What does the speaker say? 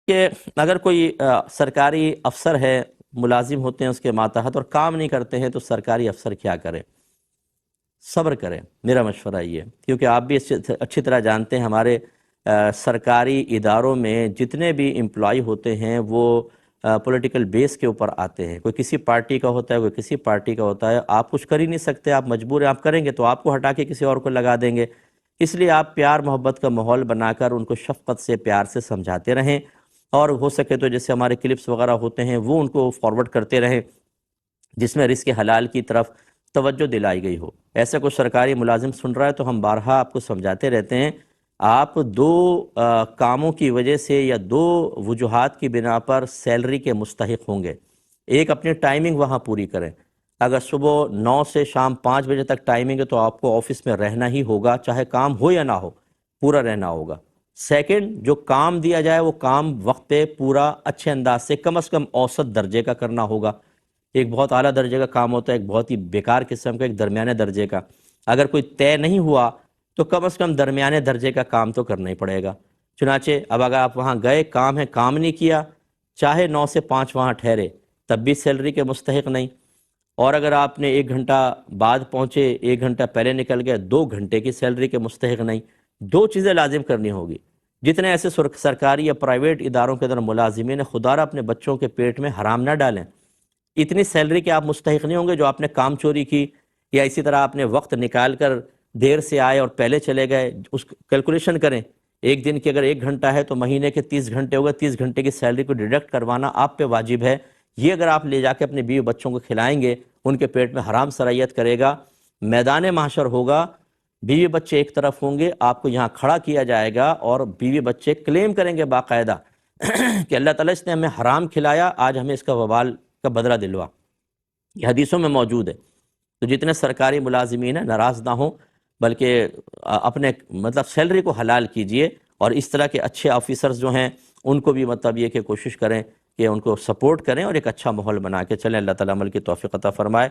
کہ اگر کوئی سرکاری افسر ہے، ملازم ہوتے ہیں اس کے ماتحت اور کام نہیں کرتے ہیں، تو سرکاری افسر کیا کرے؟ صبر کریں، میرا مشورہ یہ ہے، کیونکہ آپ بھی اچھی طرح جانتے ہیں ہمارے سرکاری اداروں میں جتنے بھی امپلائی ہوتے ہیں وہ پولیٹیکل بیس کے اوپر آتے ہیں، کوئی کسی پارٹی کا ہوتا ہے، کوئی کسی پارٹی کا ہوتا ہے، آپ کچھ کر ہی نہیں سکتے، آپ مجبور ہیں، آپ کریں گے تو آپ کو ہٹا کے کسی اور کو لگا دیں گے۔ اس لیے آپ پیار محبت کا ماحول بنا کر ان کو شفقت سے، پیار سے سمجھاتے رہیں، اور ہو سکے تو جیسے ہمارے کلپس وغیرہ ہوتے ہیں وہ ان کو فارورڈ کرتے رہیں جس میں رزق حلال کی طرف توجہ دلائی گئی ہو۔ ایسا کوئی سرکاری ملازم سن رہا ہے تو ہم بارہا آپ کو سمجھاتے رہتے ہیں، آپ دو کاموں کی وجہ سے یا دو وجوہات کی بنا پر سیلری کے مستحق ہوں گے۔ ایک، اپنی ٹائمنگ وہاں پوری کریں۔ اگر صبح 9 سے شام 5 بجے تک ٹائمنگ ہے تو آپ کو آفس میں رہنا ہی ہوگا، چاہے کام ہو یا نہ ہو، پورا رہنا ہوگا۔ سیکنڈ، جو کام دیا جائے وہ کام وقت پہ پورا اچھے انداز سے، کم از کم اوسط درجے کا کرنا ہوگا۔ ایک بہت اعلیٰ درجے کا کام ہوتا ہے، ایک بہت ہی بیکار قسم کا، ایک درمیانے درجے کا۔ اگر کوئی طے نہیں ہوا تو کم از کم درمیانے درجے کا کام تو کرنا ہی پڑے گا۔ چنانچہ اب اگر آپ وہاں گئے، کام ہے، کام نہیں کیا، چاہے 9 سے 5 وہاں ٹھہرے، تب بھی سیلری کے مستحق نہیں۔ اور اگر آپ نے 1 گھنٹہ بعد پہنچے، 1 گھنٹہ پہلے نکل گئے، 2 گھنٹے کی سیلری کے مستحق نہیں۔ دو چیزیں لازم کرنی ہوگی۔ جتنے ایسے سرکاری یا پرائیویٹ اداروں کے اندر ملازمین ہیں، خدا را اپنے بچوں کے پیٹ میں حرام نہ ڈالیں۔ اتنی سیلری کے آپ مستحق نہیں ہوں گے جو آپ نے کام چوری کی، یا اسی طرح آپ نے وقت نکال کر دیر سے آئے اور پہلے چلے گئے۔ اس کیلکولیشن کریں، ایک دن کی اگر 1 گھنٹہ ہے تو مہینے کے 30 گھنٹے ہوگا، 30 گھنٹے کی سیلری کو ڈیڈکٹ کروانا آپ پہ واجب ہے۔ یہ اگر آپ لے جا کے اپنے بیوی بچوں کو کھلائیں گے، ان کے پیٹ میں حرام سرایت کرے گا، میدان محشر ہوگا، بیوی بچے ایک طرف ہوں گے، آپ کو یہاں کھڑا کیا جائے گا اور بیوی بچے کلیم کریں گے باقاعدہ کہ اللہ تعالیٰ اس نے ہمیں حرام کھلایا، آج ہمیں اس کا وبال کا بدلہ دلوا۔ یہ حدیثوں میں موجود ہے۔ تو جتنے سرکاری ملازمین ہیں ناراض نہ ہوں، بلکہ اپنے مطلب سیلری کو حلال کیجئے، اور اس طرح کے اچھے آفیسرز جو ہیں ان کو بھی مطلب یہ کہ کوشش کریں کہ ان کو سپورٹ کریں اور ایک اچھا ماحول بنا کے چلیں۔ اللہ تعالیٰ عمل کی توفیق عطا فرمائے۔